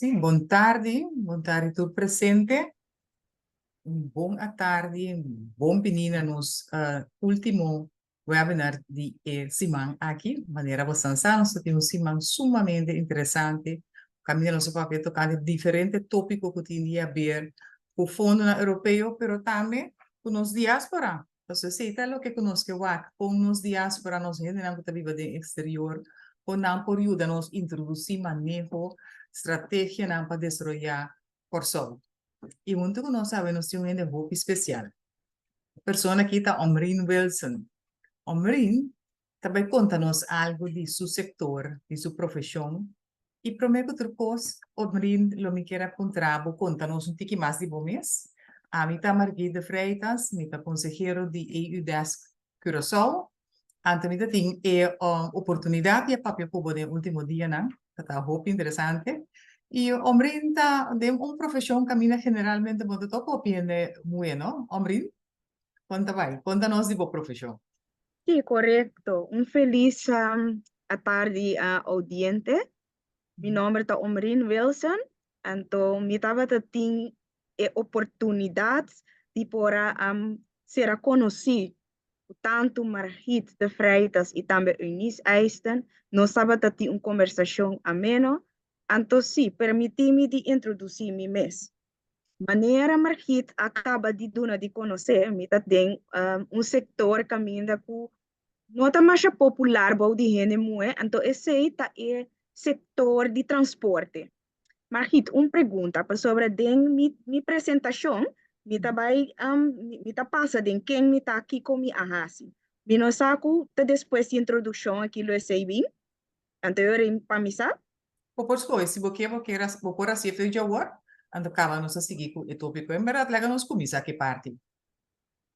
Sim, bom tarde tu presente. Bom à tarde, bom menina nos último webinar de semana aqui, maneira bastante nós temos um semana sumamente interessante. Caminho nosso papel tocando diferentes tópicos que tinha a ver com o fundo europeu, pero também com os diáspora. Então, se é o que conosco com os diáspora, nós gente não que vive do exterior, ou não por ajuda nos introduzir manejo, estratégia não para desenvolver por só. E muito que nós sabemos de um enfoque especial. A pessoa aqui está Omrine Wilson. Omrine também conta-nos algo de seu setor, de sua profissão. E prometo outra coisa, Omrine, lo me quer apontar, conta-nos um pouquinho mais de bom mês. A mim está Margarida Freitas, me está consejero de EU Desk Curaçao. Antes me tem oportunidade de papel como de último dia, não? Está muito interessante. Y Omrin de un profesión camina generalmente cuando toco viene bueno. Omrin, cuéntanos de tu profesión. Sí, correcto. Un feliz a tarde audiente. Mi nombre es Omrine Wilson. Entonces, mi trabajo tiene oportunidad de poder ser conocido tanto Margit de Freitas y también Eunice Eisten. Nos trabajo de una conversación ameno. Entonces, sí, permíteme de introducir mi mes. Maneira Margit acaba de dar de conhecer, me tem setor caminho com não está mais popular, bom de gente muito, então esse tá é setor de transporte. Margit, pergunta sobre mi apresentação, me tá vai me tá passa de quem me tá aqui com mi ahasi. Me não saco tá depois de introdução aqui lo sei bem, então eu para me sabe. Por supuesto, se você quer por assim fazer agora, ando acaba nos a seguir com o tópico. Em verdade, lega nos começar que parte.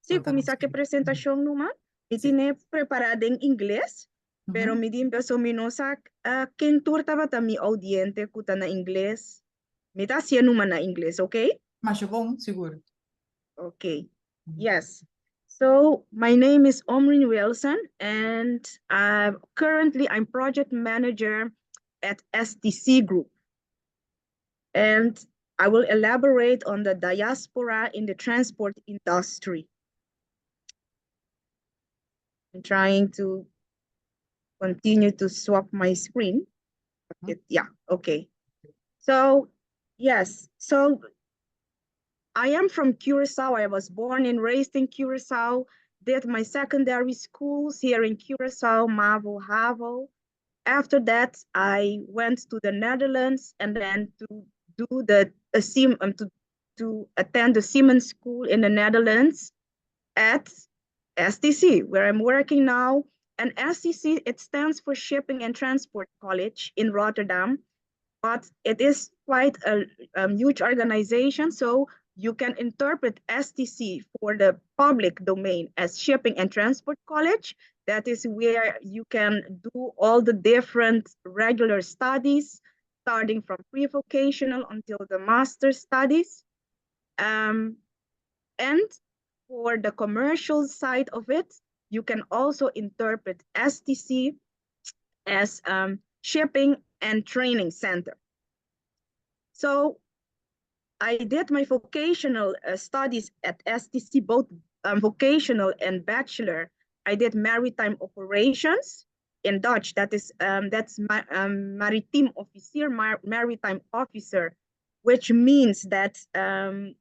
Sim, começar que apresentação numa, me tinha preparado em inglês, pero me din pessoa me não sabe quem tu estava também audiente que tá na inglês, me tá sendo numa na inglês, ok? Mas bom, seguro. Okay, yes. So my name is Omrine Wilson, and currently I'm project manager at STC Group, and I will elaborate on the diaspora in the transport industry. I'm trying to continue to swap my screen. Yeah, okay. So, yes, so I am from Curaçao. I was born and raised in Curaçao, did my secondary schools here in Curaçao, Mavo, Havo. After that, I went to the Netherlands and then to do to attend the Siemens School in the Netherlands at STC, where I'm working now. And STC, it stands for Shipping and Transport College in Rotterdam, but it is quite a huge organization. So you can interpret STC for the public domain as Shipping and Transport College. That is where you can do all the different regular studies, starting from pre-vocational until the master studies. And for the commercial side of it, you can also interpret STC as Shipping and Training Center. So I did my vocational studies at STC, both vocational and bachelor. I did maritime operations in Dutch. That's maritime officer, maritime officer, which means that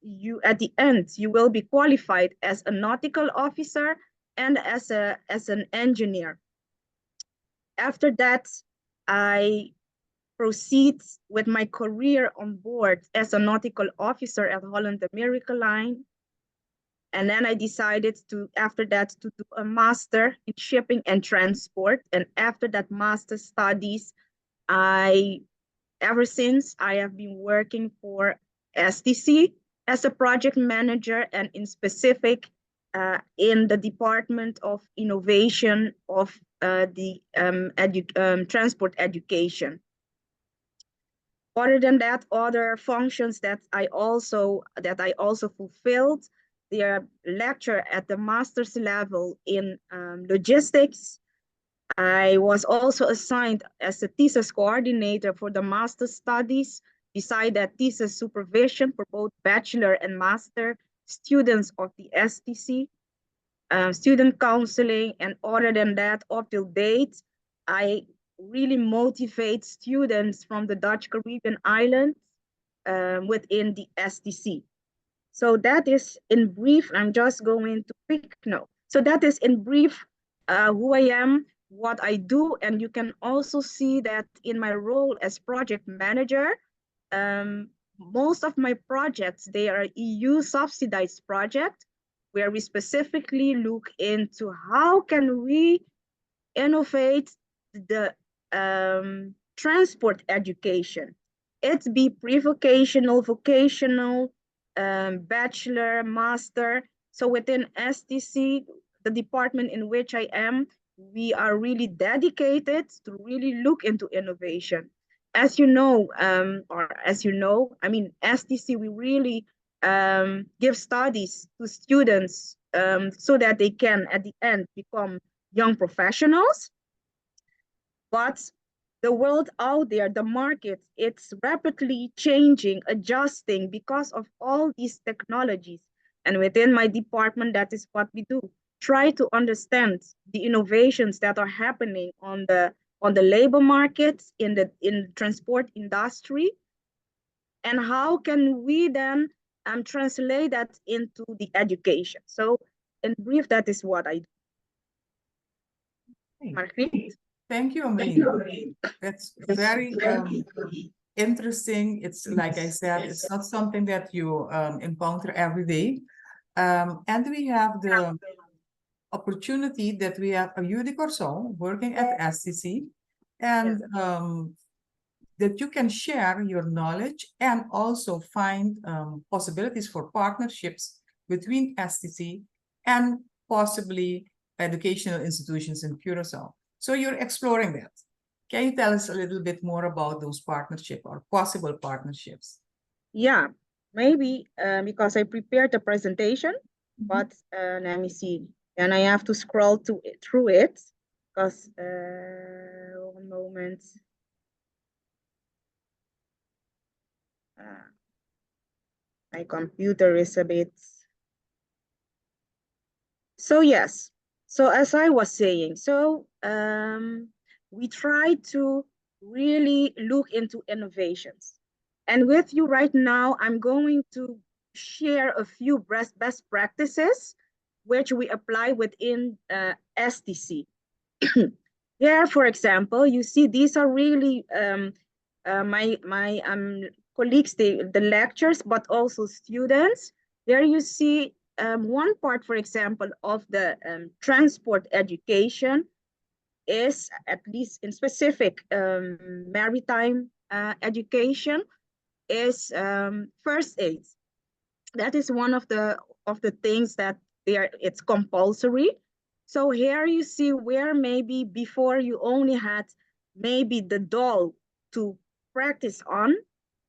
you at the end you will be qualified as a nautical officer and as an engineer. After that, I proceed with my career on board as a nautical officer at Holland America Line. And then I decided after that to do a master in shipping and transport. And after that master studies, ever since I have been working for STC as a project manager and in specific in the Department of Innovation of the transport education. Other than that, other functions that I also fulfilled, they are lecture at the master's level in logistics. I was also assigned as a thesis coordinator for the master's studies beside that, thesis supervision for both bachelor and master students of the STC, student counseling, and other than that, up till date, I really motivate students from the Dutch Caribbean islands within the STC. So that is in brief, I'm just going to quick note. So that is in brief who I am, what I do, and you can also see that in my role as project manager, most of my projects, they are EU subsidized projects where we specifically look into how can we innovate the transport education. It be pre-vocational, vocational, bachelor, master. So within STC, the department in which I am, we are really dedicated to really look into innovation. As you know, I mean, STC, we really give studies to students so that they can, at the end, become young professionals. But the world out there, the market, it's rapidly changing, adjusting because of all these technologies. And within my department, that is what we do. Try to understand the innovations that are happening on the labor market, in the transport industry, and how can we then translate that into the education. So in brief, that is what I do. Margriet? Thank you, Omrine. That's very interesting. It's like I said, it's not something that you encounter every day. And we have the opportunity that we have a UD Curaçao working at SCC, and that you can share your knowledge and also find possibilities for partnerships between STC and possibly educational institutions in Curaçao. So you're exploring that. Can you tell us a little bit more about those partnerships or possible partnerships? Yeah, maybe because I prepared the presentation, but let me see. And I have to scroll through it because one moment. My computer is a bit. So yes, so as I was saying, so we try to really look into innovations. And with you right now, I'm going to share a few best practices which we apply within STC. Here, for example, you see these are really my colleagues, the lectures, but also students. There you see one part, for example, of the transport education is, at least in specific maritime education, is first aid. That is one of the things that it's compulsory. So here you see where maybe before you only had maybe the doll to practice on.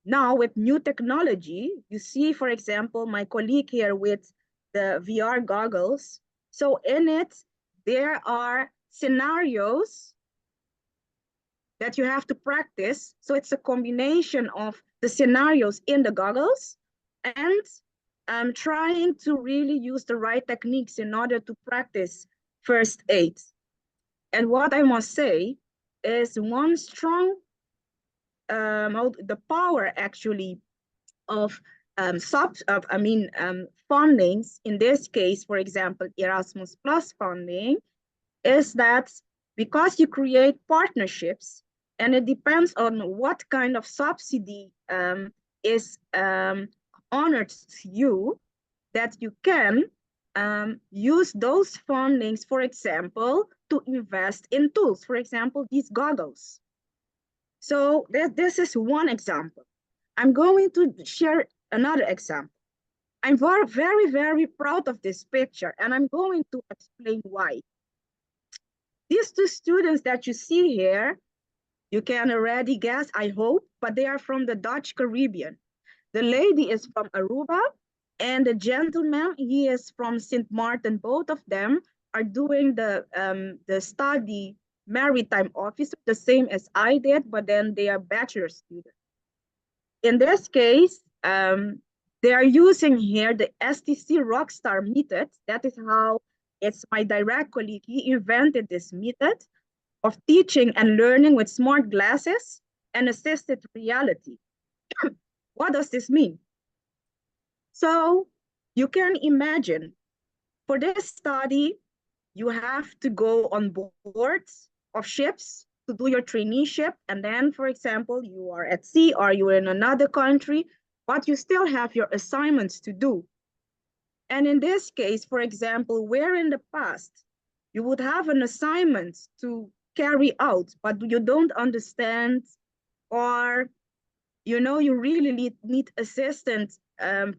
Now with new technology, you see, for example, my colleague here with the VR goggles. So in it, there are scenarios that you have to practice. So it's a combination of the scenarios in the goggles and trying to really use the right techniques in order to practice first aid. And what I must say is one strong, the power actually of fundings, in this case, for example, Erasmus Plus funding, is that because you create partnerships, and it depends on what kind of subsidy is honored to you, that you can use those fundings, for example, to invest in tools, for example, these goggles. So this is one example. I'm going to share another example. I'm very, very proud of this picture, and I'm going to explain why. These two students that you see here, you can already guess, I hope, but they are from the Dutch Caribbean. The lady is from Aruba, and the gentleman, he is from St. Martin. Both of them are doing the study maritime officer, the same as I did, but then they are bachelor students. in this case, they are using here the STC Rockstar method. That is how it's my direct colleague. He invented this method of teaching and learning with smart glasses and assisted reality. What does this mean? So you can imagine for this study, you have to go on boards of ships to do your traineeship. And then, for example, you are at sea or you're in another country, but you still have your assignments to do. And in this case, for example, where in the past you would have an assignment to carry out, but you don't understand, or you really need assistance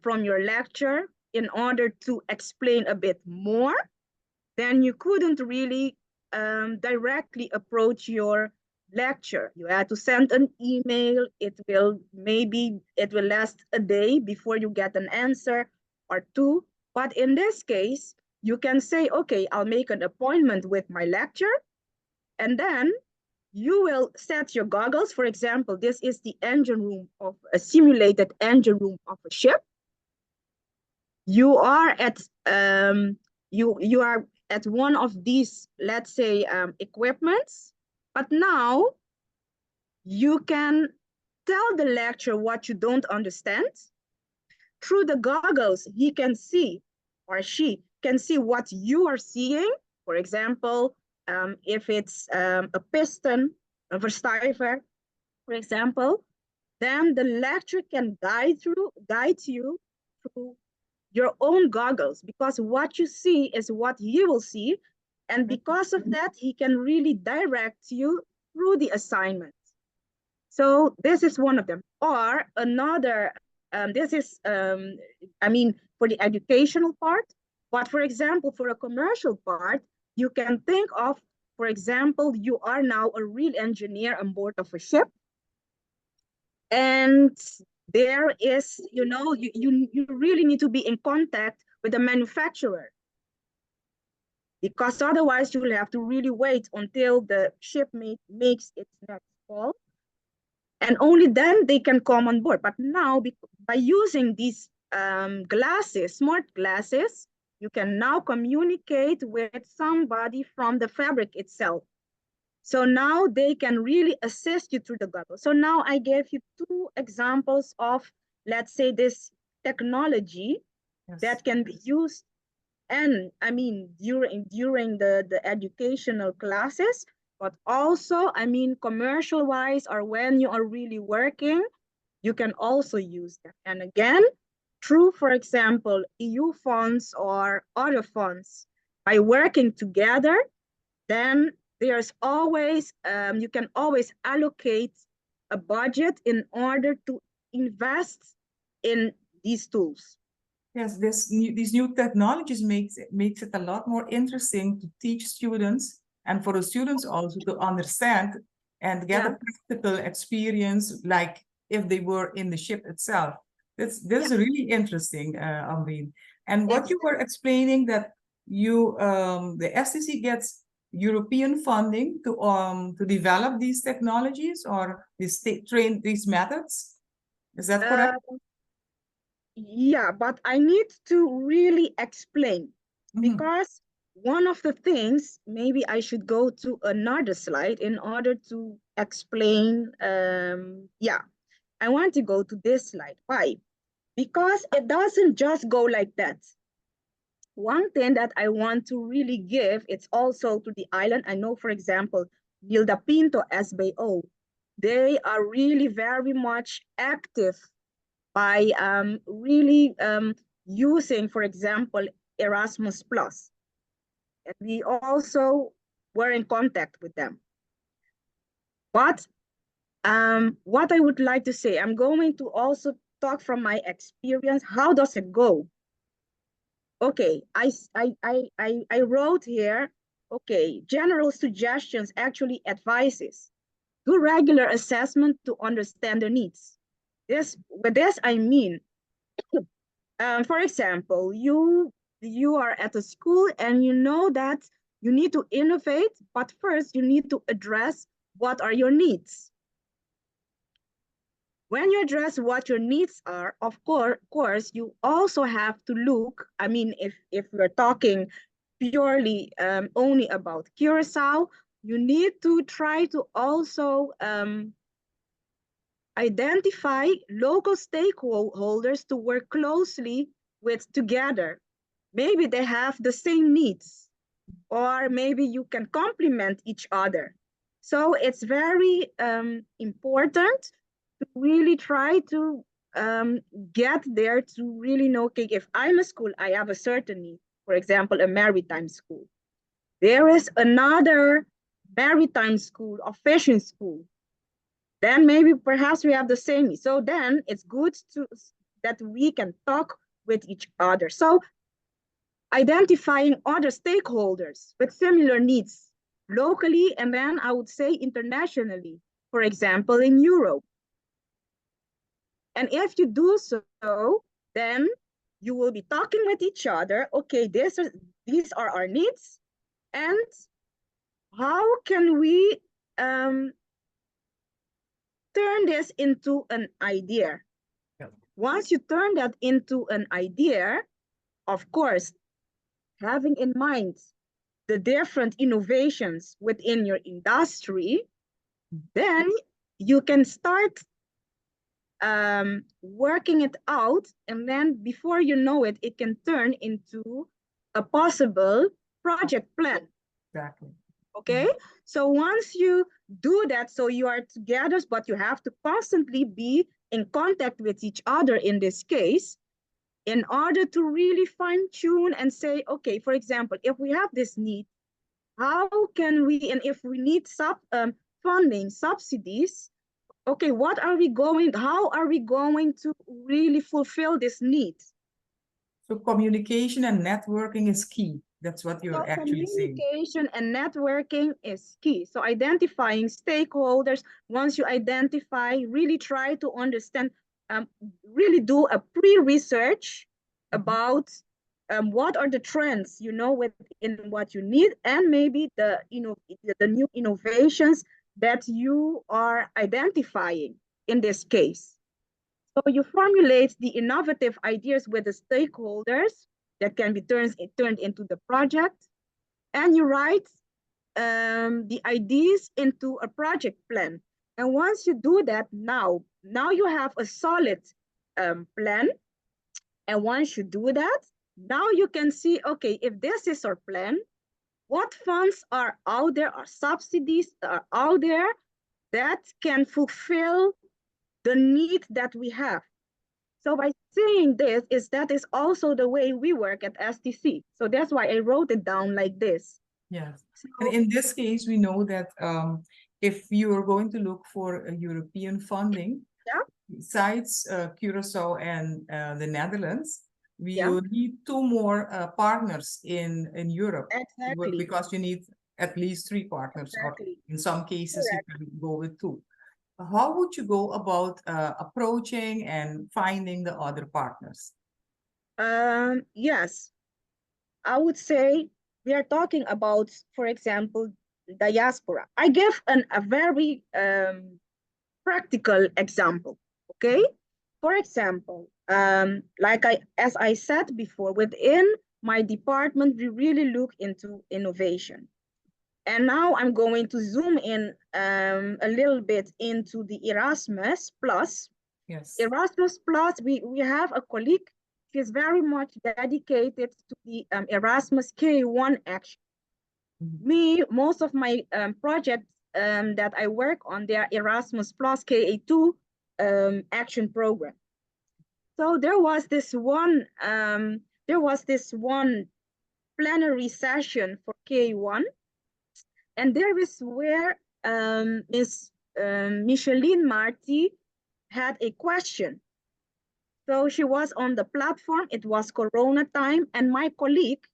from your lecturer in order to explain a bit more, then you couldn't really directly approach your lecture. You had to send an email. Maybe it will last a day before you get an answer or two. But in this case, you can say, okay, I'll make an appointment with my lecturer, and then you will set your goggles. For example, this is the engine room of a simulated engine room of a ship. You are at you are at one of these, let's say, equipments, but now you can tell the lecturer what you don't understand. Through the goggles, he can see, or she can see what you are seeing. For example, if it's a piston, a verstiver, for example, then the lecturer can guide you through your own goggles, because what you see is what he will see. And because of that, he can really direct you through the assignment. So this is one of them. Or another, this is, for the educational part. But for example, for a commercial part, you can think of, for example, you are now a real engineer on board of a ship. And there is, you really need to be in contact with the manufacturer, because otherwise you will have to really wait until the ship makes its next call. And only then they can come on board. But now, by using these glasses, smart glasses, you can now communicate with somebody from the fabric itself. So now they can really assist you through the goggles. So now I gave you two examples of, let's say, this technology that can be used, and during the educational classes, but also, commercial wise, or when you are really working, you can also use them. And again, through, for example, EU funds or other funds, by working together, then there's always, you can always allocate a budget in order to invest in these tools. Yes, these new technologies makes it a lot more interesting to teach students, and for the students also to understand and get a practical experience, like if they were in the ship itself. This is really interesting, Omrine. And what you were explaining, that the STC gets European funding to develop these technologies or train these methods. Is that correct? Yeah, but I need to really explain, because one of the things, maybe I should go to another slide in order to explain. I want to go to this slide. Why? Because it doesn't just go like that. One thing that I want to really give, it's also to the island. I know, for example, Gilda Pinto, SBO, they are really very much active by really using, for example, Erasmus Plus. And we also were in contact with them. But what I would like to say, I'm going to also talk from my experience. How does it go? Okay, I wrote here, okay, general suggestions, actually advices. Do regular assessment to understand the needs. With this, I mean, for example, you are at a school and you know that you need to innovate, but first you need to address what are your needs. When you address what your needs are, of course, you also have to look, I mean, if we're talking purely only about Curaçao, you need to try to also identify local stakeholders to work closely with together. Maybe they have the same needs, or maybe you can complement each other. So it's very important to really try to get there to really know, okay, if I'm a school, I have a certain need, for example, a maritime school. There is another maritime school or fishing school. Then maybe perhaps we have the same need. So then it's good to that we can talk with each other. So identifying other stakeholders with similar needs locally, and then I would say internationally, for example, in Europe. And if you do so, then you will be talking with each other. Okay, these are our needs, and how can we turn this into an idea? Yep. Once you turn that into an idea, of course, having in mind the different innovations within your industry, then you can start working it out, and then before you know it, it can turn into a possible project plan. Exactly. Okay, so once you do that, so you are together, but you have to constantly be in contact with each other in this case, in order to really fine tune and say, okay, for example, if we have this need, how can we, and if we need funding, subsidies, okay, how are we going to really fulfill this need? So communication and networking is key. That's what So you're actually saying. communication and networking is key. So identifying stakeholders, once you identify, really try to understand, really do a pre-research about what are the trends, within what you need, and maybe the new innovations that you are identifying in this case. So you formulate the innovative ideas with the stakeholders that can be turned into the project, and you write the ideas into a project plan. And once you do that, now you have a solid plan. And once you do that, now you can see, okay, if this is our plan, what funds are out there, or subsidies are out there that can fulfill the need that we have. So by saying this, that is also the way we work at STC. So that's why I wrote it down like this. Yes. So, And in this case, we know that if you are going to look for a European funding, yeah, besides Curaçao and the Netherlands, we yeah, will need two more partners in Europe exactly, because you need at least three partners, or exactly. in some cases, you Correct. can go with two. How would you go about approaching and finding the other partners? Yes, I would say we are talking about, for example, diaspora. I give a very practical example. Okay, for example, as I said before, within my department, we really look into innovation. And now I'm going to zoom in a little bit into the Erasmus Plus. Yes. Erasmus Plus, we have a colleague. She's very much dedicated to the Erasmus K1 action. Me, most of my projects that I work on, they are Erasmus Plus KA2 action program. So there was this one plenary session for K1, and there is where Ms. Micheline Marty had a question. So she was on the platform, it was Corona time, and my colleague,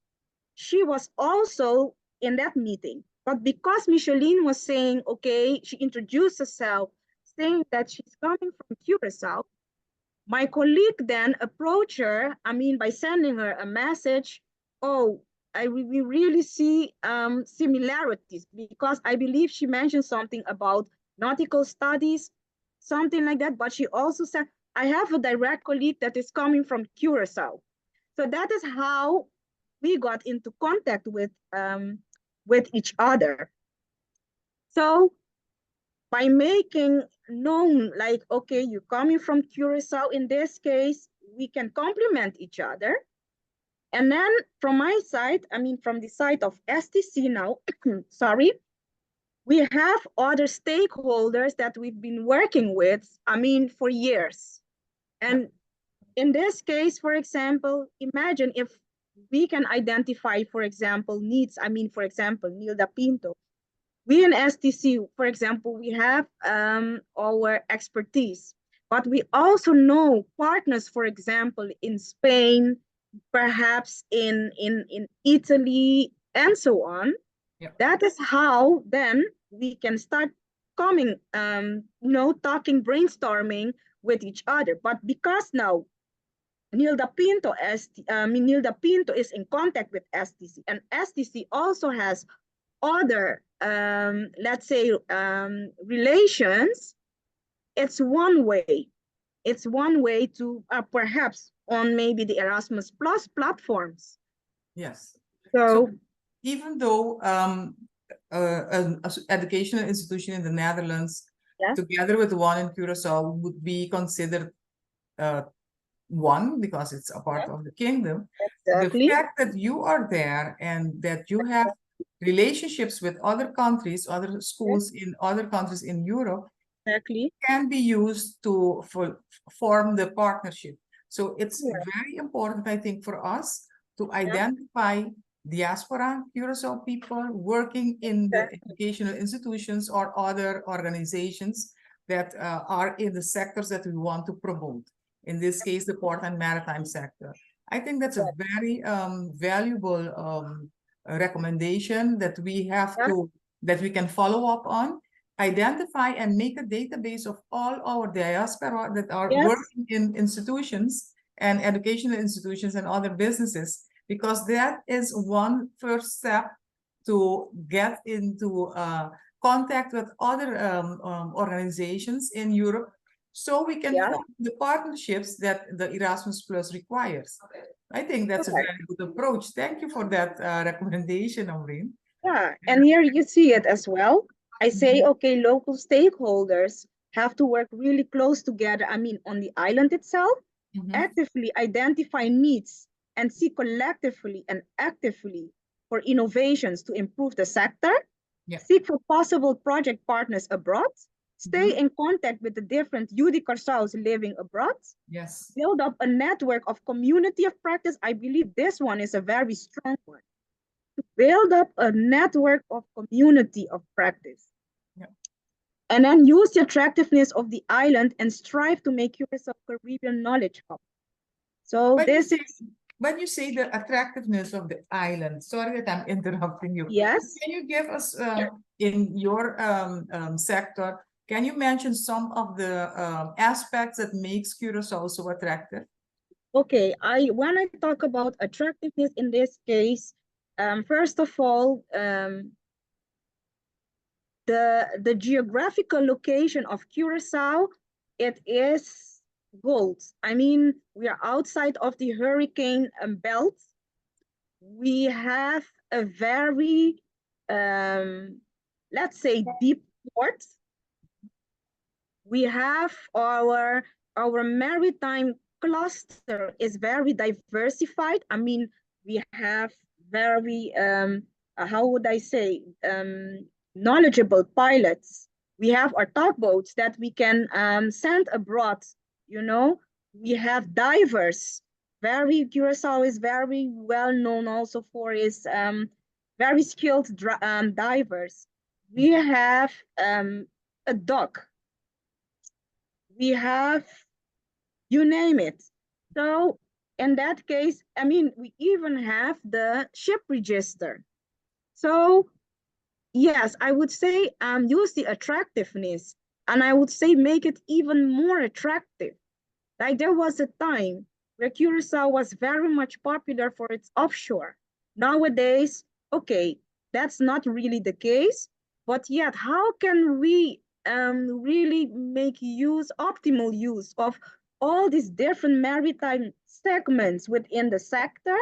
she was also in that meeting. But because Micheline was saying, okay, she introduced herself, saying that she's coming from Curaçao, my colleague then approached her, by sending her a message. Oh, we really see similarities, because I believe she mentioned something about nautical studies. something like that. But she also said, I have a direct colleague that is coming from Curaçao. So that is how we got into contact with each other. So by making known, like, okay, you're coming from Curaçao in this case, we can complement each other. And then from my side, I mean, from the side of STC now, sorry, we have other stakeholders that we've been working with, I mean, for years. And in this case, for example, imagine if we can identify, for example, needs, I mean, for example, Nilda Pinto. We in STC, for example, we have our expertise, but we also know partners, for example, in Spain, perhaps in Italy, and so on. Yeah. That is how then we can start coming, talking, brainstorming with each other. But because now Nilda Pinto is in contact with STC, and STC also has other, let's say, relations. It's one way. It's one way to perhaps on maybe the Erasmus Plus platforms. Yes. So even though an educational institution in the Netherlands, yes, together with the one in Curaçao, would be considered one because it's a part of the kingdom. exactly. The fact that you are there and that you have relationships with other countries, other schools in other countries in Europe, Exactly. can be used to form the partnership. So it's very important, I think, for us to identify diaspora Curaçao people working in the educational institutions or other organizations that are in the sectors that we want to promote. In this case, the port and maritime sector. I think that's a very valuable recommendation that we have to, that we can follow up on, identify and make a database of all our diaspora that are working in institutions and educational institutions and other businesses, because that is one first step to get into contact with other organizations in Europe, so we can form the partnerships that the Erasmus Plus requires. I think that's a very good approach. Thank you for that recommendation, Omrine. Yeah, and here you see it as well. I say, okay, local stakeholders have to work really close together. I mean, on the island itself, actively identify needs and see collectively and actively for innovations to improve the sector, seek for possible project partners abroad, stay in contact with the different UD Curaçaos living abroad, build up a network of community of practice. I believe this one is a very strong one. To build up a network of community of practice. And then use the attractiveness of the island and strive to make Curaçao a Caribbean knowledge hub. So when you say the attractiveness of the island, sorry that I'm interrupting you. Yes. Can you give us, in your sector, can you mention some of the aspects that makes Curaçao so attractive? Okay, when I talk about attractiveness in this case, first of all, the geographical location of Curaçao, it is gold. I mean, we are outside of the hurricane belt. We have a very, let's say, deep port. We have our maritime cluster is very diversified. I mean, we have very, how would I say, knowledgeable pilots. We have our tugboats that we can send abroad, you know. We have divers. Curaçao is very well known also for its very skilled divers. We have a dock. We have, you name it. So in that case, I mean, we even have the ship register. So yes, I would say use the attractiveness, and I would say make it even more attractive. Like there was a time where Curaçao was very much popular for its offshore. Nowadays, okay, that's not really the case, but yet how can we really make optimal use of all these different maritime segments within the sector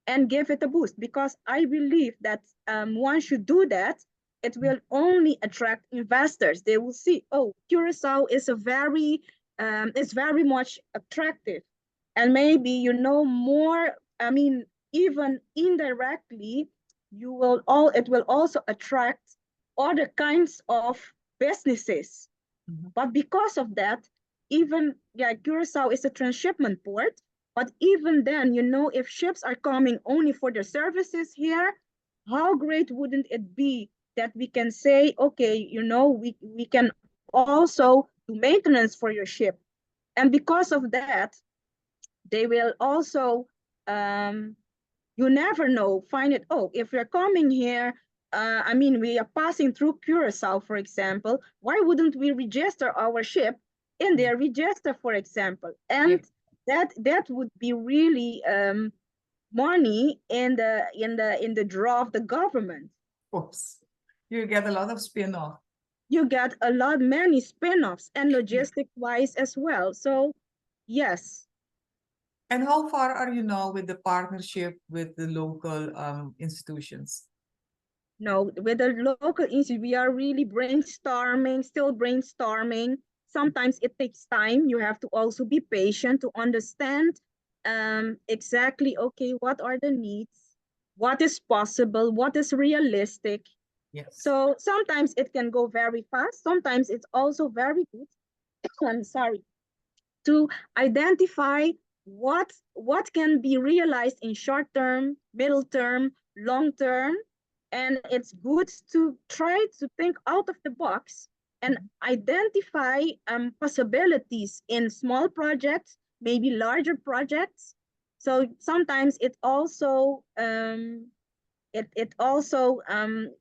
and give it a boost, because I believe that one should do that. It will only attract investors. They will see, oh, Curacao is it's very much attractive, and maybe more. I mean, even indirectly, it will also attract other kinds of businesses. But because of that, even Curacao is a transshipment port. But even then, if ships are coming only for their services here, how great wouldn't it be that we can say, okay, we can also do maintenance for your ship. And because of that, they will also, you never know, find it, oh, if we're coming here, I mean, we are passing through Curacao, for example, why wouldn't we register our ship in their register, for example? And that would be really money in the draw of the government. Oops. You get a lot of spin-off. You get many spin-offs, and logistic wise as well. So yes. And how far are you now with the partnership with the local institutions? No, with the local institute, we are really brainstorming, still brainstorming. Sometimes it takes time. You have to also be patient to understand exactly, okay, what are the needs, what is possible, what is realistic. Yes. So sometimes it can go very fast. Sometimes it's also very good. I'm sorry, to identify what can be realized in short term, middle term, long term. And it's good to try to think out of the box and identify possibilities in small projects, maybe larger projects. So sometimes it also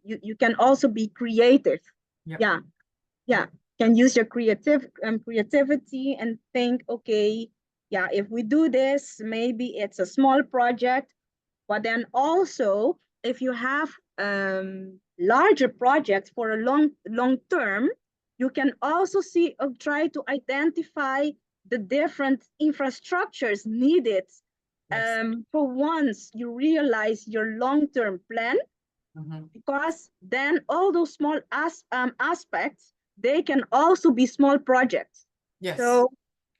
you can also be creative. Yeah, yeah, can use your creativity and think, okay, yeah, if we do this, maybe it's a small project. But then also, if you have larger projects for a long term, you can also try to identify the different infrastructures needed for once you realize your long-term plan, because then all those small aspects, they can also be small projects. Yes. So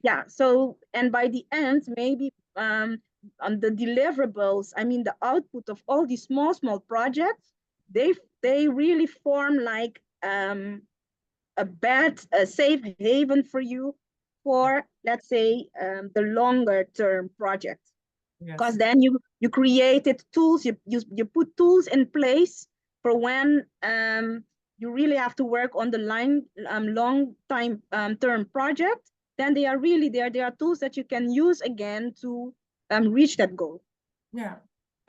yeah, so and by the end, maybe on the deliverables, I mean the output of all these small projects, they really form like a safe haven for you for, let's say, the longer term project. Because Yes. then you created tools, you put tools in place for when you really have to work on the long time term project. Then they are really there. There are tools that you can use again to reach that goal. Yeah.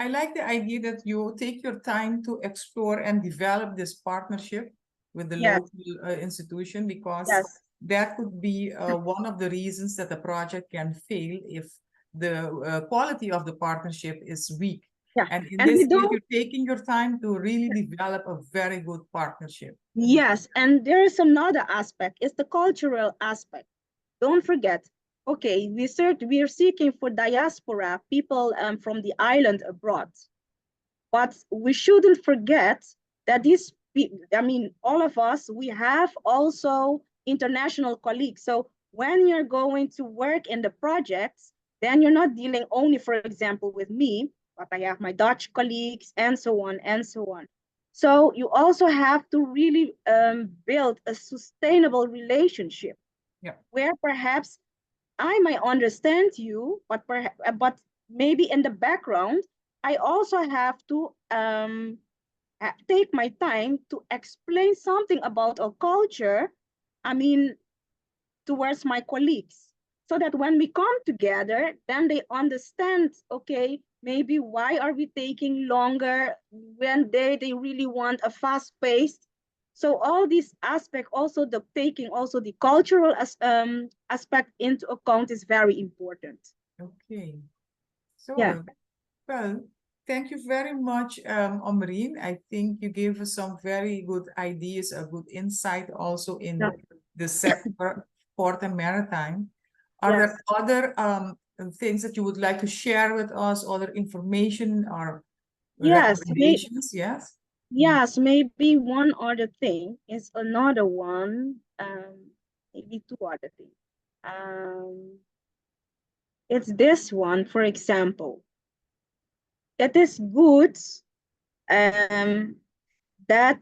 I like the idea that you take your time to explore and develop this partnership with the Yes, local institution, because yes, that could be one of the reasons that a project can fail if the quality of the partnership is weak. yeah. And in And this we case, don't. you're taking your time to really develop a very good partnership. Yes, and there is another aspect. It's the cultural aspect. Don't forget. Okay, we are seeking for diaspora people from the island abroad. But we shouldn't forget that I mean, all of us, we have also international colleagues. So when you're going to work in the projects, then you're not dealing only, for example, with me, but I have my Dutch colleagues and so on and so on. So you also have to really build a sustainable relationship, Yeah. where perhaps I might understand you, but maybe in the background, I also have to take my time to explain something about our culture. I mean, towards my colleagues, so that when we come together, then they understand. Okay, maybe why are we taking longer when they really want a fast pace. So all these aspects, also the taking also the cultural aspect into account is very important. Okay. Yeah. So, well, Thank you very much, Omrine. I think you gave us some very good ideas, a good insight also in the sector, port and maritime. Are Yes. there other things that you would like to share with us, other information or Yes, recommendations? Yes. yes, maybe one other thing is another one, maybe two other things. It's this one, for example. It is good that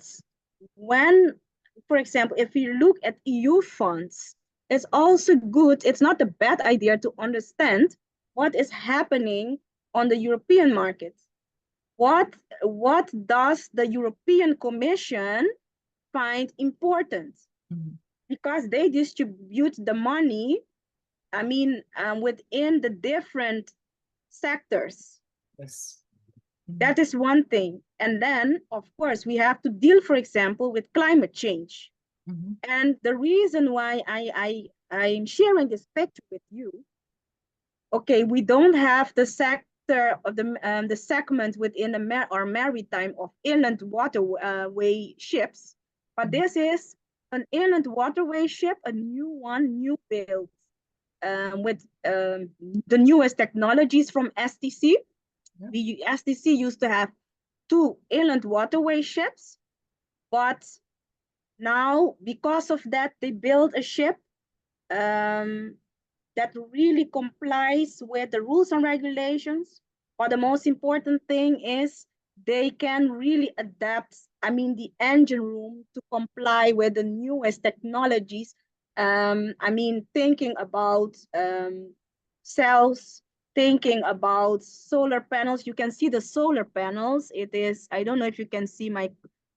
when, for example, if you look at EU funds, it's also good, it's not a bad idea to understand what is happening on the European market. What does the European Commission find important? Because they distribute the money, I mean, within the different sectors. Yes. That is one thing. And then, of course, we have to deal, for example, with climate change. And the reason why I'm sharing this picture with you, okay, we don't have the sector of the segment within our maritime of inland waterway ships, but this is an inland waterway ship, a new one, new build, with the newest technologies from STC. The STC used to have 2 inland waterway ships, but now because of that, they built a ship that really complies with the rules and regulations. But the most important thing is they can really adapt, I mean, the engine room to comply with the newest technologies. I mean, thinking about cells, thinking about solar panels. You can see the solar panels. It is, I don't know if you can see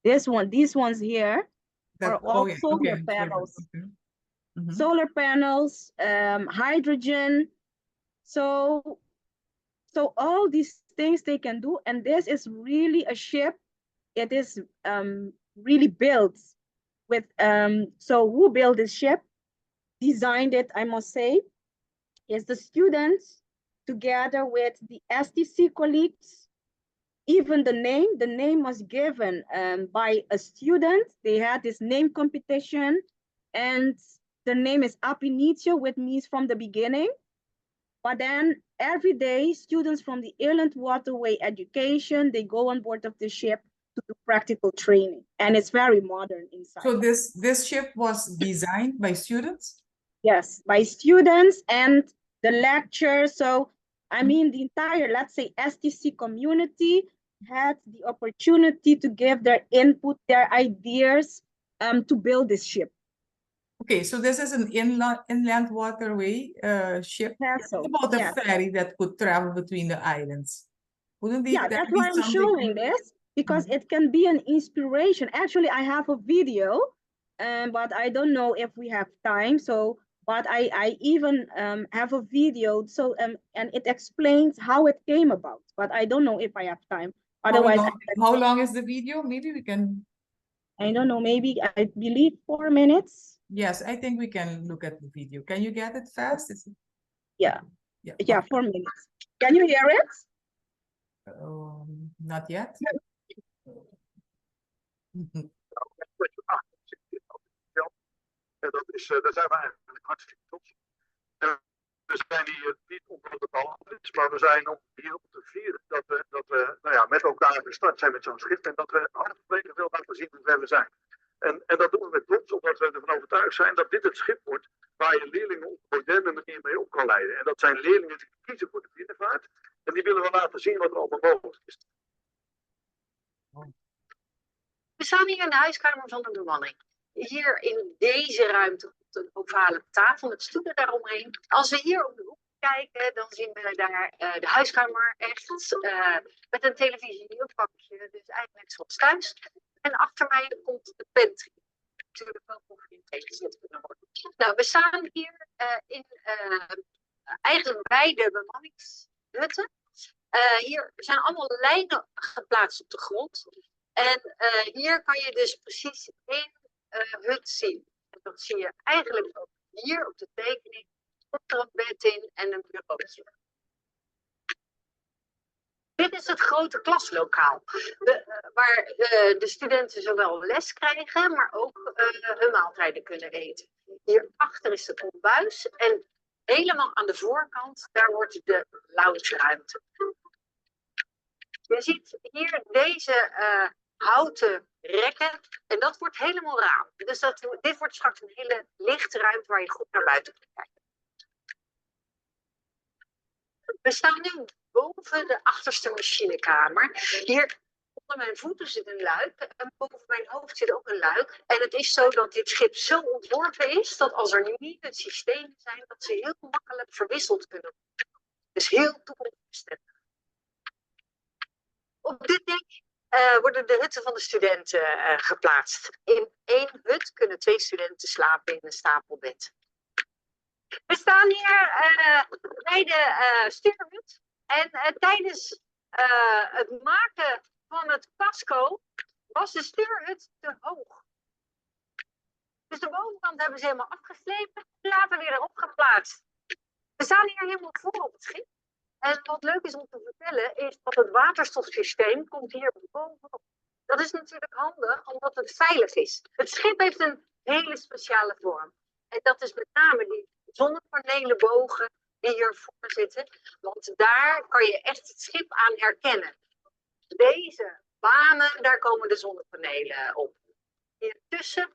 these ones here are all solar panels. Solar panels, hydrogen. So all these things they can do, and this is really a ship. It is really built with, so who built this ship, designed it, I must say, is the students together with the STC colleagues. Even the name was given by a student. They had this name competition, and the name is ab initio, which means from the beginning. But then every day, students from the inland waterway education, they go on board of the ship to do practical training. And it's very modern inside. So this ship was designed by students? Yes, by students and the lectures. So, I mean, the entire, let's say, STC community had the opportunity to give their input, their ideas to build this ship. Okay, so this is an inland waterway ship. Vessel, About a yes. ferry that could travel between the islands. Wouldn't that That's be why I'm showing this, because it can be an inspiration. Actually, I have a video, but I don't know if we have time. So, but I even have a video. So, and it explains how it came about. But I don't know if I have time. Otherwise, how long is the video? Maybe we can. I don't know. Maybe I believe 4 minutes. Yes, I think we can look at the video. Can you get it fast? Yeah. Yeah. Yeah, 4 minutes. Can you hear it? Not yet. En dat is, daar zijn we eigenlijk hartstikke trots op. En we zijn hier niet omdat het al is, maar we zijn om hier op te vieren dat we nou ja, met elkaar gestart zijn met zo'n schip. En dat we hartstikke veel laten zien hoe ver we zijn. En dat doen we met trots, omdat we ervan overtuigd zijn dat dit het schip wordt waar je leerlingen op een moderne manier mee op kan leiden. En dat zijn leerlingen die kiezen voor de binnenvaart. En die willen we laten zien wat er allemaal mogelijk is. We staan hier in de huiskamer van de bemanning. Hier in deze ruimte op een ovale tafel met stoelen daaromheen. Als we hier om de hoek kijken, dan zien we daar de huiskamer echt met een televisie, een vakje, dus eigenlijk zoals thuis. En achter mij komt de pantry. Natuurlijk wel koffie en thee gezet kunnen worden. Nou, we staan hier in eigenlijk beide bemanningshutten. Hier zijn allemaal lijnen geplaatst op de grond. En hier kan je dus precies één hut zien. En dat zie je eigenlijk ook hier op de tekening. Komt er een bed in en een bureautje. Dit is het grote klaslokaal. Waar de studenten zowel les krijgen, maar ook hun maaltijden kunnen eten. Hierachter is de kombuis en helemaal aan de voorkant, daar wordt de loungeruimte. Je ziet hier deze houten rekken en dat wordt helemaal raam. Dus dit wordt straks een hele lichte ruimte waar je goed naar buiten kunt kijken. We staan nu boven de achterste machinekamer. Hier onder mijn voeten zit een luik en boven mijn hoofd zit ook een luik. En het is zo dat dit schip zo ontworpen is dat als er nieuwe systemen zijn, dat ze heel makkelijk verwisseld kunnen worden. Dus heel toekomstbestendig. Op dit dek worden de hutten van de studenten geplaatst. In 1 hut kunnen 2 studenten slapen in een stapelbed. We staan hier bij de stuurhut. En tijdens het maken van het casco was de stuurhut te hoog. Dus de bovenkant hebben ze helemaal afgeslepen en later weer erop geplaatst. We staan hier helemaal voor op het schip. En wat leuk is om te vertellen is dat het waterstofsysteem komt hier bovenop. Dat is natuurlijk handig omdat het veilig is. Het schip heeft een hele speciale vorm. En dat is met name die zonnepanelenbogen die hiervoor zitten. Want daar kan je echt het schip aan herkennen. Deze banen, daar komen de zonnepanelen op. Hier tussen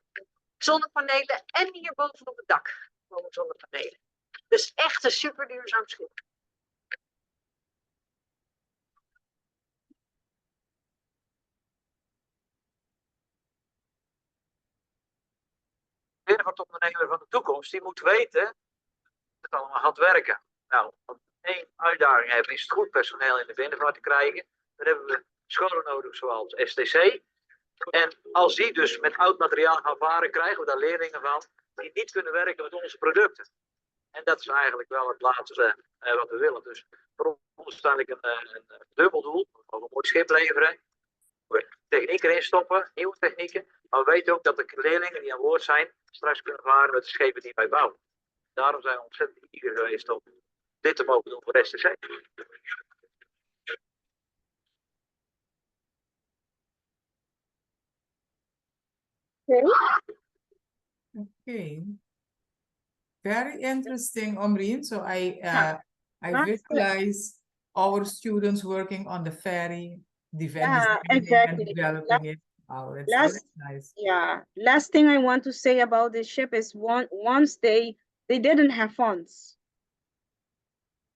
zonnepanelen en hier boven op het dak komen zonnepanelen. Dus echt een super duurzaam schip. De ondernemer van de toekomst, die moet weten dat het allemaal gaat werken. Nou, om 1 uitdaging hebben is het goed personeel in de binnenvaart te krijgen. Dan hebben we scholen nodig zoals STC. En als die dus met oud materiaal gaan varen, krijgen we daar leerlingen van die niet kunnen werken met onze producten. En dat is eigenlijk wel het laatste wat we willen. Dus voor ons is het eigenlijk een dubbel doel. We mogen een mooi schip leveren. We technieken erin stoppen, nieuwe technieken. Maar we weten ook dat de leerlingen die aan boord zijn, straks kunnen varen met de schepen die wij bouwen. Daarom zijn we ontzettend eager geweest om dit te mogen doen voor STC. Okay. Very interesting, Omrine. So I visualize our students working on the ferry, designing exactly. and developing it. Oh, that's nice. Yeah. Last thing I want to say about this ship is once they didn't have funds.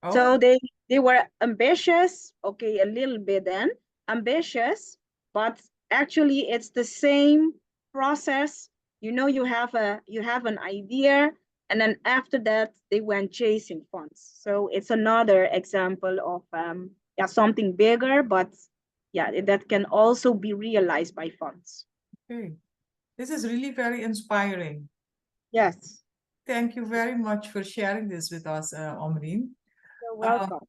Oh. So they were ambitious, okay, a little bit then, ambitious, but actually it's the same process. You know, you have an idea, and then after that they went chasing funds. So it's another example of something bigger, but yeah, that can also be realized by funds. Okay. This is really very inspiring. Yes. Thank you very much for sharing this with us, Omrine. You're welcome.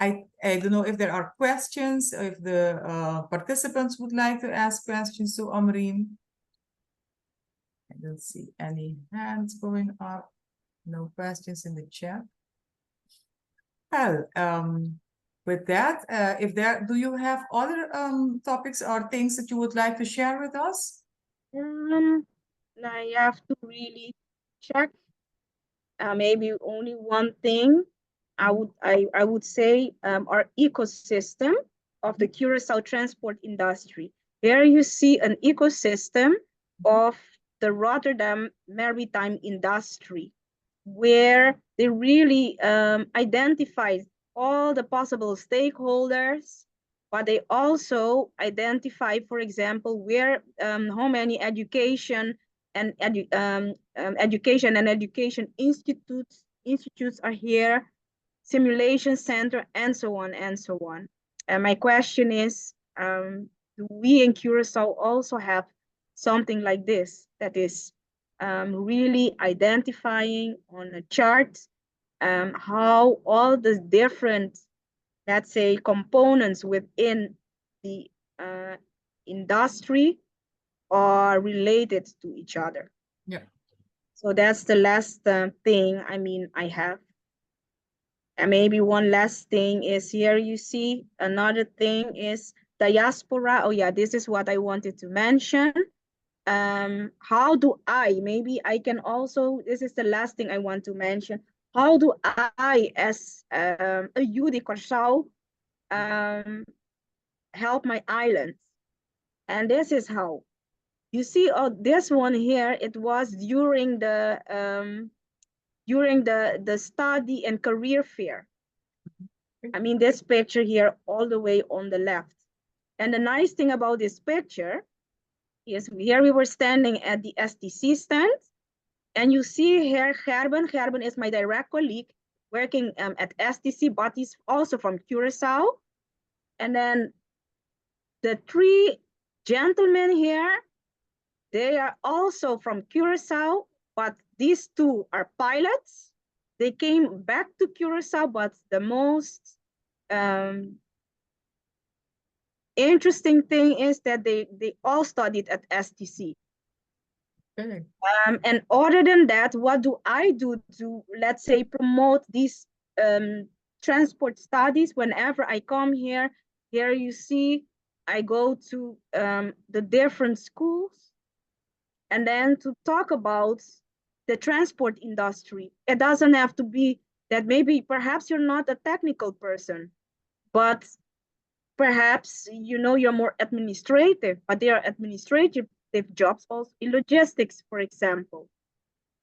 I don't know if there are questions, if the participants would like to ask questions to Omrine. I don't see any hands going up. No questions in the chat. Well, with that, do you have other topics or things that you would like to share with us? I have to really check. Maybe only one thing. I would say our ecosystem of the Curaçao transport industry. Here you see an ecosystem of the Rotterdam maritime industry, where they really identified all the possible stakeholders, but they also identify, for example, where how many education institutes are here, simulation center, and so on and so on. And my question is, do we in Curaçao also have something like this that is really identifying on a chart how all the different, let's say, components within the industry are related to each other? Yeah. So that's the last thing I have. And maybe one last thing is here you see another thing is diaspora. Oh yeah, this is what I wanted to mention. How do I, maybe I can also, this is the last thing I want to mention. How do I, as a UD Curaçao, help my islands? And this is how. You see, this one here, it was during the study and career fair. I mean, this picture here all the way on the left. And the nice thing about this picture is here we were standing at the STC stand, and you see here Gerben. Gerben is my direct colleague working at STC, but he's also from Curaçao. And then the three gentlemen here, they are also from Curaçao, but these two are pilots. They came back to Curaçao, but the most interesting thing is that they all studied at STC. Okay. And other than that, what do I do to, let's say, promote these transport studies? Whenever I come here, here you see, I go to the different schools, and then to talk about the transport industry. It doesn't have to be that maybe perhaps you're not a technical person, but perhaps you're more administrative, but there are administrative jobs also in logistics, for example.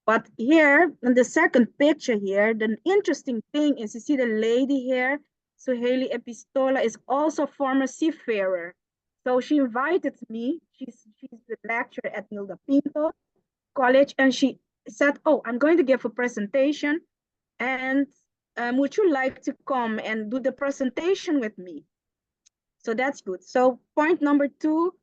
But here in the second picture here, the interesting thing is you see the lady here, Suhaili Epistola, is also a former seafarer. So she invited me. She's the lecturer at Nilda Pinto College, and she said, "Oh, I'm going to give a presentation, and would you like to come and do the presentation with me?" So that's good. So point number 2,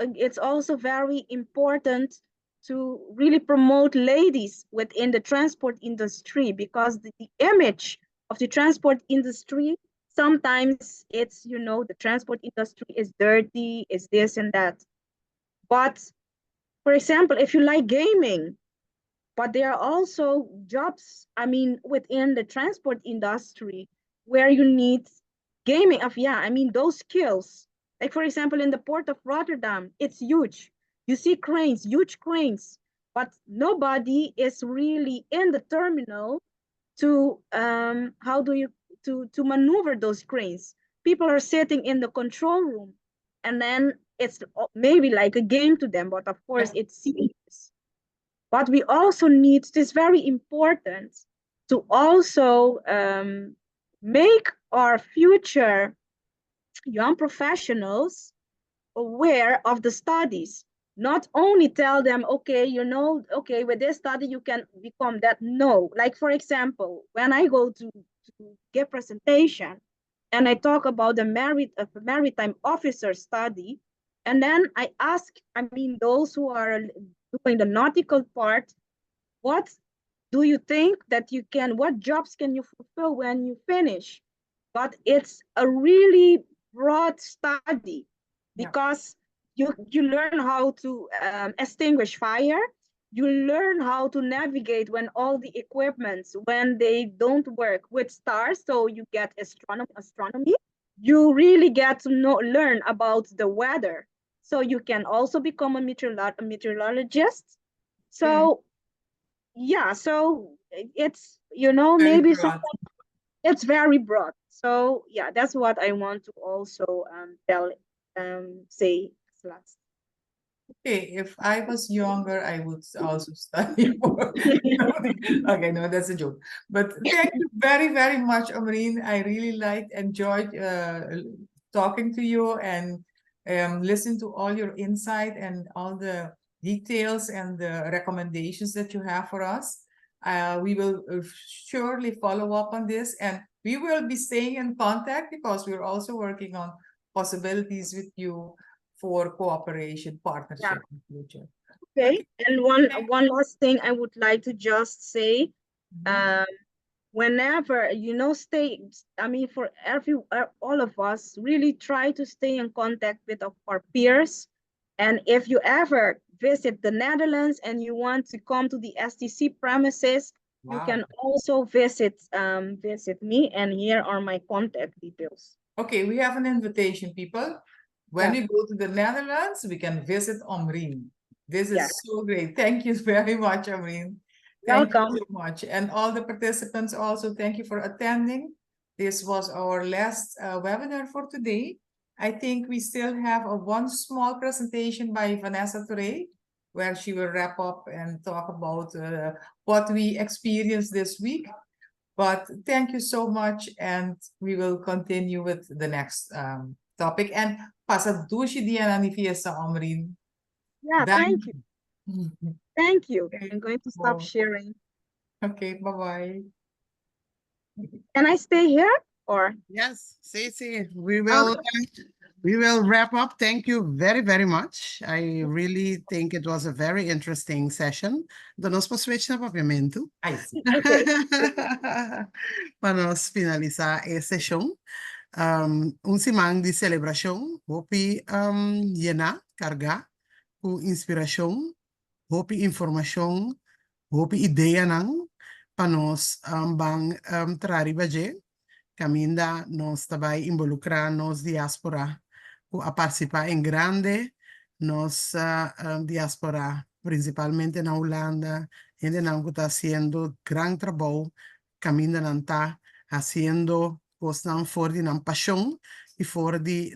it's also very important to really promote ladies within the transport industry, because the image of the transport industry, sometimes it's, the transport industry is dirty, is this and that. But for example, if you like gaming, but there are also jobs, within the transport industry where you need gaming those skills. Like for example, in the port of Rotterdam, it's huge. You see cranes, huge cranes, but nobody is really in the terminal to to maneuver those cranes. People are sitting in the control room, and then it's maybe like a game to them, but of course it's serious. But we also need, it is very important to also make our future young professionals aware of the studies. Not only tell them, okay, with this study you can become that. No, like for example, when I go to give presentation and I talk about the maritime officer study, and then I ask, those who are doing the nautical part, what do you think that you can, what jobs can you fulfill when you finish? But it's a really broad study, because you learn how to extinguish fire. You learn how to navigate when all the equipments, when they don't work with stars. So you get astronomy. You really get to learn about the weather. So you can also become a meteorologist. So so it's, maybe it's very broad. So yeah, that's what I want to also say last. Okay, if I was younger, I would also study more. Okay, no, that's a joke. But thank you very, very much, Omrine. I really enjoyed talking to you and listen to all your insight and all the details and the recommendations that you have for us. We will surely follow up on this, and we will be staying in contact because we're also working on possibilities with you for cooperation, partnership in the future. Okay, and one last thing I would like to just say, whenever, for all of us, really try to stay in contact with our peers. And if you ever visit the Netherlands and you want to come to the STC premises, You Wow. can also visit me, and here are my contact details. Okay, we have an invitation, people. When Yeah. you go to the Netherlands, we can visit Omrine. This is Yeah. so great. Thank you very much, Omrine. Thank Welcome. you so much. And all the participants also, thank you for attending. This was our last webinar for today. I think we still have one small presentation by Vanessa Touré, where she will wrap up and talk about what we experienced this week. But thank you so much, and we will continue with the next topic. And pasadushi dia na ni Fiesta Omrine. Yeah, thank you. Thank you. I'm going to stop Wow. sharing. Okay, bye-bye. Can I stay here or? Yes, Ceci, we will wrap up. Thank you very, very much. I really think it was a very interesting session. Nós podemos switch na papiamento. I see. Okay. Para nós finalizar a sessão. Semana de celebração. Hope llenar, cargar com inspiração, hope informação, hope ideia não, para nós bang traribaje. Caminda nós também involucrar nos diaspora a participar em grande nossa diaspora, principalmente na Holanda, gente não está fazendo grande trabalho, caminda não está fazendo coisas fora de paixão e fora de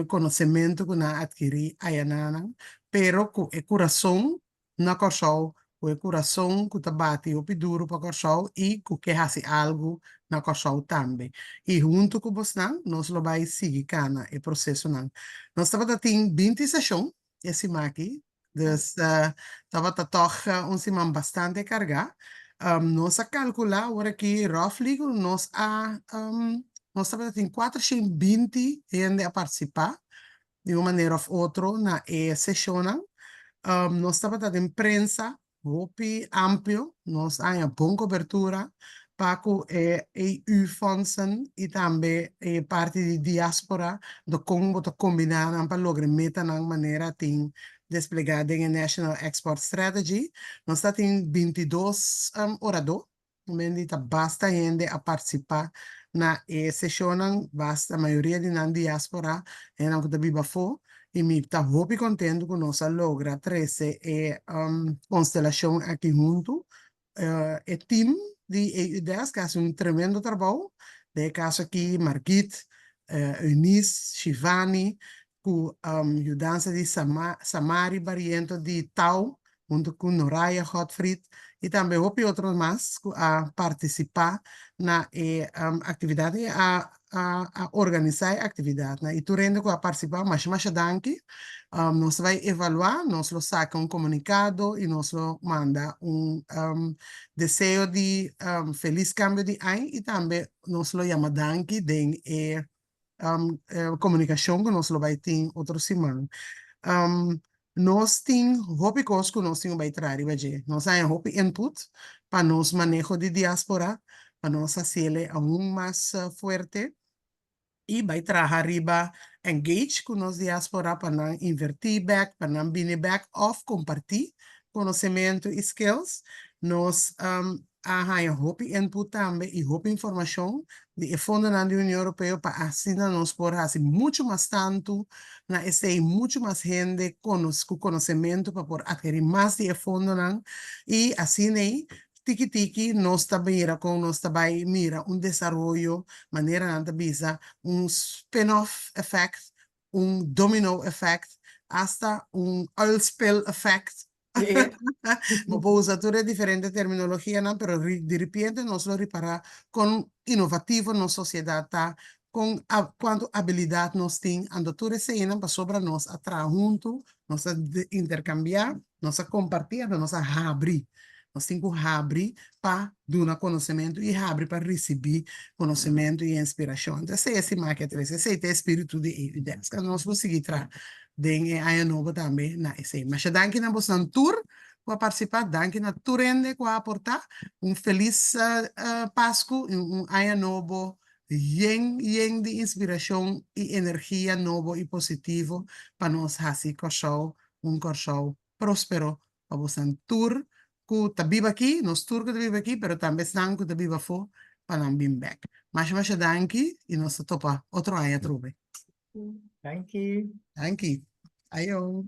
conhecimento que não adquirir aí não, pero com o coração na Curaçao, com o coração que está bate o duro para Curaçao e que quer fazer algo na Curaçao também. E junto com você, nós vamos seguir cana o processo. Nós estamos tendo 20 sessões esse aqui, então estava toch semana bastante carregada. Nós calcular agora que roughly nós estamos tendo 420 gente a participar de uma maneira ou outra na sessão. Nós estamos tendo imprensa muito amplo, nós temos uma boa cobertura para EU-fondsen e também parte de diaspora do como combinar para lograr meta na maneira tem desplegada em National Export Strategy. Nós temos 22 oradores, que basta gente a participar na sessão, basta a maioria de na diaspora e não que viva fora. E me está muito contente que nós logra 13 constelação aqui junto. O time de ideias que faz tremendo trabalho. De caso aqui, Margit, Eunice, Shivani, com ajudança de Samari Barriento de Tau, junto com Noraya Gottfried, e também outros mais a participar na atividade, a organizar a atividade. E tu rende a participar, mas danke. Nós vai evaluar, nós lo saca comunicado e nós lo manda desejo de feliz cambio de ano e também nós lo chama danke de comunicação que nós lo vai ter outra semana. Nós temos hope coisas que nós temos vai trazer, nós temos hope input para nós manejo de diaspora, para nós fazer aún mais forte e vai trazer arriba engage com nós diaspora para não invertir back, para não vir back of compartilhar conhecimento e skills. Nós hope input também e hope informação de fundo da União Europeia para assim nós podemos fazer muito mais tanto na esse muito mais gente com conhecimento para poder adquirir mais de fundo e assim tiki nós também mira desenvolvimento maneira de visa spin-off effect, domino effect, hasta oil spill effect. Vou usar toda diferente terminologia, não, pero de repente nós lo reparar com inovativo na sociedade, tá? Com quanto habilidade nós temos, ando tudo isso aí, para sobre nós atrás junto, nós intercambiar, nós compartilhar, nós abrir. Nós temos que abrir para dar conhecimento e abrir para receber conhecimento e inspiração. Então, esse marketing, esse é o espírito de evidência. Que nós vamos seguir atrás. Den ano novo também na esse. Mas danke na vossa tour para participar, danke na turende para aportar. Feliz Páscoa, ano novo, de inspiração e energia novo e positivo para nós fazer Curaçao, Curaçao próspero para vossa tour ku tabiba aqui, nós turco tabiba aqui, pero também estão ku tabiba fo, para não bim back. Mas danki, e nós topa outro ano, trove. Thank you. Danki. Ayo.